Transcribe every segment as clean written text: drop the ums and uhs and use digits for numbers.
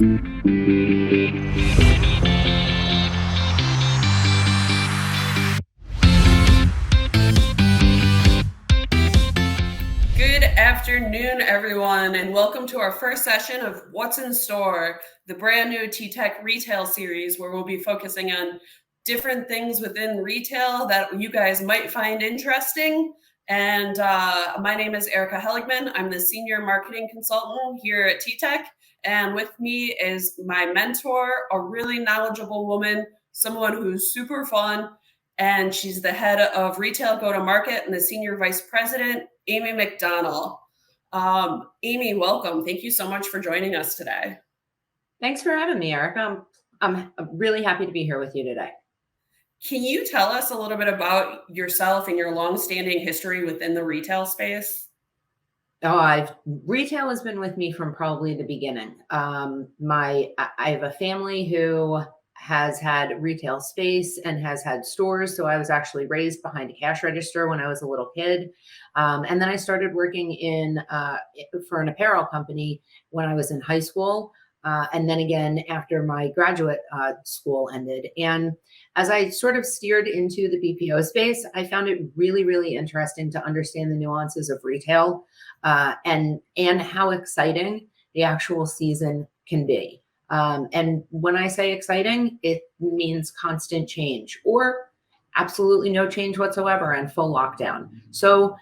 Good afternoon, everyone, and welcome to our first session of What's in Store, the brand new t.tec retail series where we'll be focusing on different things within retail that you guys might find interesting. And my name is Erica Heligman. I'm the senior marketing consultant here at t.tec. And with me is my mentor, a really knowledgeable woman, someone who's super fun. And she's the head of retail go-to-market and the senior vice president, Amy McDonald. Amy, welcome. Thank you so much for joining us today. Thanks for having me, Erica. I'm really happy to be here with you today. Can you tell us a little bit about yourself and your long-standing history within the retail space? Retail has been with me from probably the beginning. I have a family who has had retail space and has had stores. So I was actually raised behind a cash register when I was a little kid. And then I started working for an apparel company when I was in high school. And then again, after my graduate school ended. And as I sort of steered into the BPO space, I found it really, really interesting to understand the nuances of retail and how exciting the actual season can be. And when I say exciting, it means constant change or absolutely no change whatsoever and full lockdown. So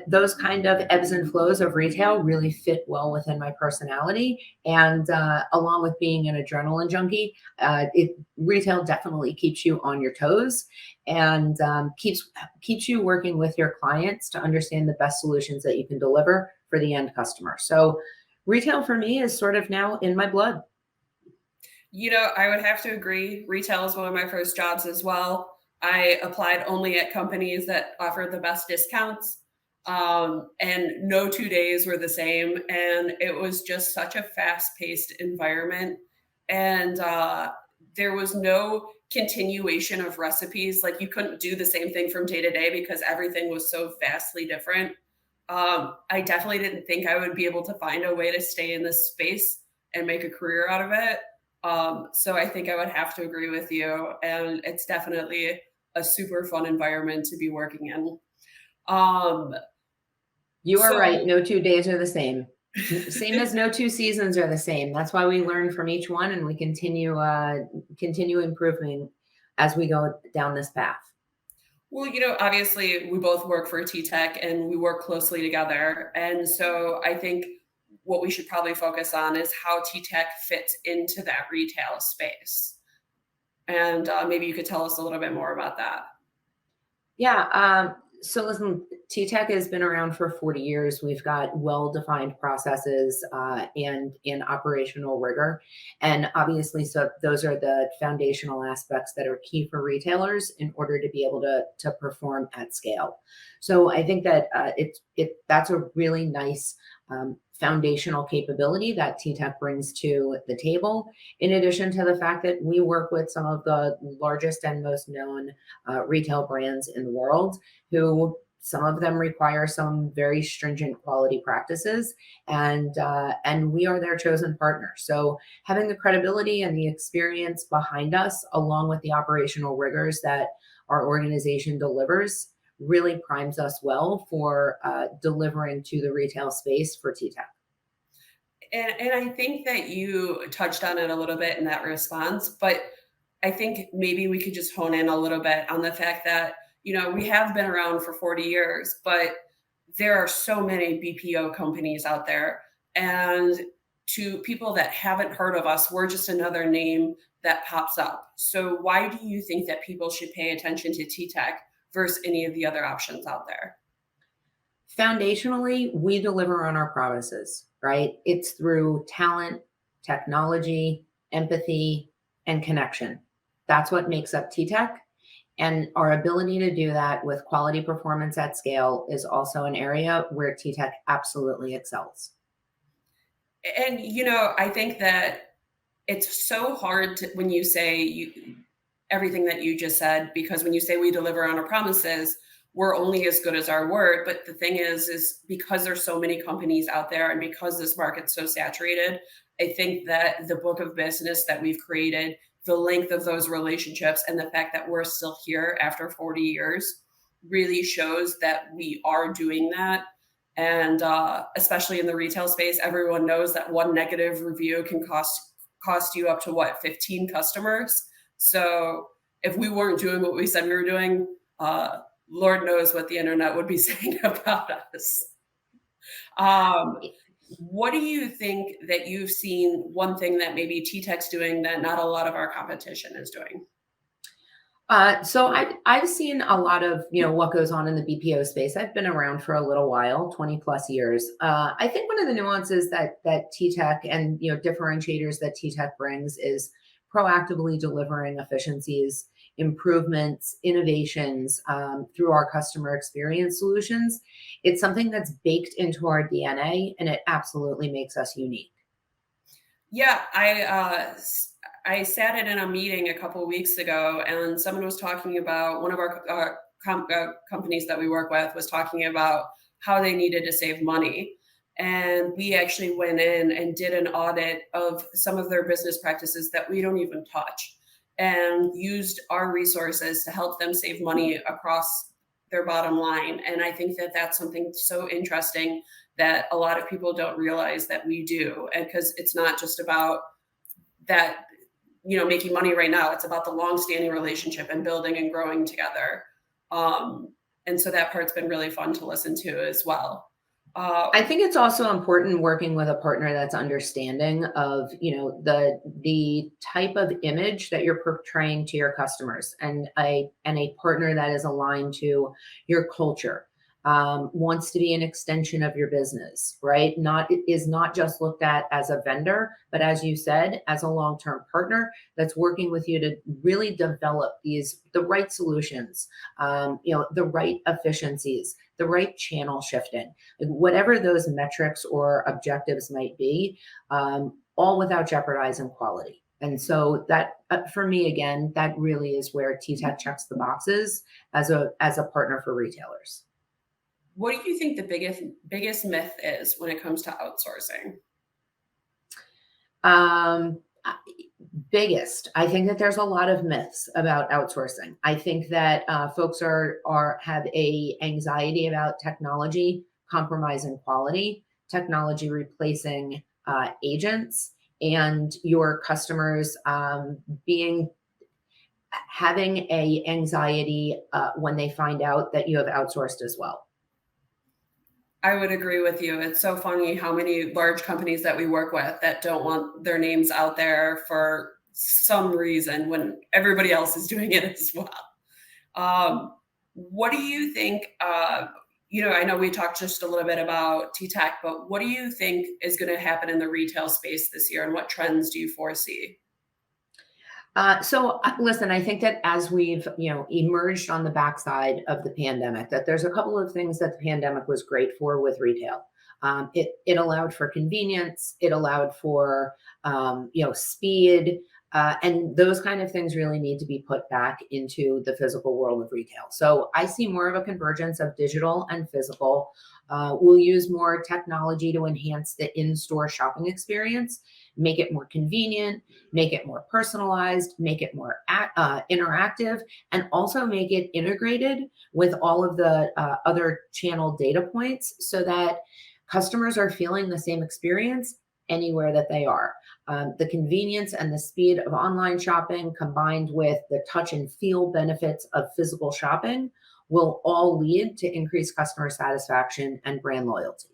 those kind of ebbs and flows of retail really fit well within my personality. And along with being an adrenaline junkie, retail definitely keeps you on your toes and keeps you working with your clients to understand the best solutions that you can deliver for the end customer. So retail for me is sort of now in my blood. You know, I would have to agree. Retail is one of my first jobs as well. I applied only at companies that offered the best discounts. And no 2 days were the same. And it was just such a fast-paced environment. And there was no continuation of recipes. Like you couldn't do the same thing from day to day because everything was so vastly different. I definitely didn't think I would be able to find a way to stay in this space and make a career out of it. So I think I would have to agree with you. And it's definitely a super fun environment to be working in. You are right. No 2 days are the same. Same as no 2 seasons are the same. That's why we learn from each one and we continue improving as we go down this path. Well, you know, obviously we both work for t.tec and we work closely together. And so I think what we should probably focus on is how t.tec fits into that retail space. And maybe you could tell us a little bit more about that. Yeah. So listen, t.tec has been around for 40 years. We've got well-defined processes and in operational rigor. And obviously, so those are the foundational aspects that are key for retailers in order to be able to perform at scale. So I think that that's a really nice foundational capability that t.tec brings to the table, in addition to the fact that we work with some of the largest and most known retail brands in the world, who some of them require some very stringent quality practices, and we are their chosen partner. So having the credibility and the experience behind us, along with the operational rigors that our organization delivers, really primes us well for delivering to the retail space for t.tec. And I think that you touched on it a little bit in that response, but I think maybe we could just hone in a little bit on the fact that, you know, we have been around for 40 years, but there are so many BPO companies out there. And to people that haven't heard of us, we're just another name that pops up. So why do you think that people should pay attention to t.tec versus any of the other options out there? Foundationally, we deliver on our promises, right? It's through talent, technology, empathy, and connection. That's what makes up t.tec. And our ability to do that with quality performance at scale is also an area where t.tec absolutely excels. And, you know, I think that it's so hard to, when you say everything that you just said, because when you say we deliver on our promises, we're only as good as our word. But the thing is because there's so many companies out there and because this market's so saturated I think that the book of business that we've created, the length of those relationships, and the fact that we're still here after 40 years really shows that we are doing that. And especially in the retail space, everyone knows that one negative review can cost you up to what, 15 customers. So if we weren't doing what we said we were doing, Lord knows what the internet would be saying about us. Um, what do you think that you've seen one thing that maybe T-Tech's doing that not a lot of our competition is doing? So I've seen a lot of what goes on in the BPO space. I've been around for a little while, 20 plus years. I think one of the nuances that TTEC and differentiators that TTEC brings is proactively delivering efficiencies, improvements, innovations through our customer experience solutions. It's something that's baked into our DNA, and it absolutely makes us unique. Yeah, I sat in a meeting a couple of weeks ago, and someone was talking about one of our companies that we work with was talking about how they needed to save money. And we actually went in and did an audit of some of their business practices that we don't even touch, and used our resources to help them save money across their bottom line. And I think that that's something so interesting that a lot of people don't realize that we do. And because it's not just about that, making money right now, it's about the long-standing relationship and building and growing together. um, and so that part's been really fun to listen to as well. I um, think it's also important working with a partner that's understanding of, the type of image that you're portraying to your customers, and a partner that is aligned to your culture, wants to be an extension of your business, right? Not just looked at as a vendor, but as you said, as a long-term partner that's working with you to really develop the right solutions, the right efficiencies, the right channel shifting, whatever those metrics or objectives might be, all without jeopardizing quality. And so that, for me, again, that really is where TTEC checks the boxes as a partner for retailers. what do you think the biggest myth is when it comes to outsourcing? Um, Biggest, I think that there's a lot of myths about outsourcing. I think that folks have a anxiety about technology compromising quality, technology replacing agents, and your customers being having a anxiety when they find out that you have outsourced as well. I would agree with you. It's so funny how many large companies that we work with that don't want their names out there for some reason when everybody else is doing it as well. Um, what do you think? I know we talked just a little bit about T-Tech, but what do you think is going to happen in the retail space this year, and what trends do you foresee? Listen, I think that as we've emerged on the backside of the pandemic, that there's a couple of things that the pandemic was great for with retail. It allowed for convenience, it allowed for speed, and those kind of things really need to be put back into the physical world of retail. So I see more of a convergence of digital and physical. We'll use more technology to enhance the in-store shopping experience, make it more convenient, make it more personalized, make it more interactive, and also make it integrated with all of the other channel data points so that customers are feeling the same experience anywhere that they are. The convenience and the speed of online shopping combined with the touch and feel benefits of physical shopping will all lead to increased customer satisfaction and brand loyalty.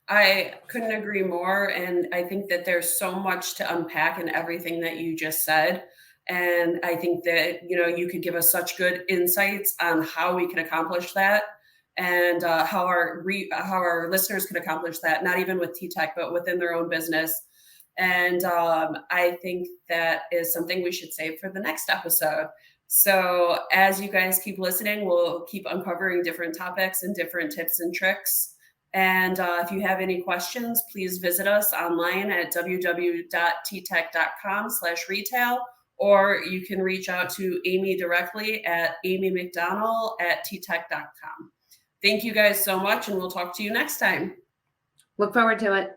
I couldn't agree more. And I think that there's so much to unpack in everything that you just said. And I think that, you could give us such good insights on how we can accomplish that, and how our listeners can accomplish that, not even with T-Tech, but within their own business. And I think that is something we should save for the next episode. So as you guys keep listening, we'll keep uncovering different topics and different tips and tricks. And if you have any questions, please visit us online at www.ttec.com/retail, or you can reach out to Amy directly at amymcdonald@ttec.com. Thank you guys so much, and we'll talk to you next time. Look forward to it.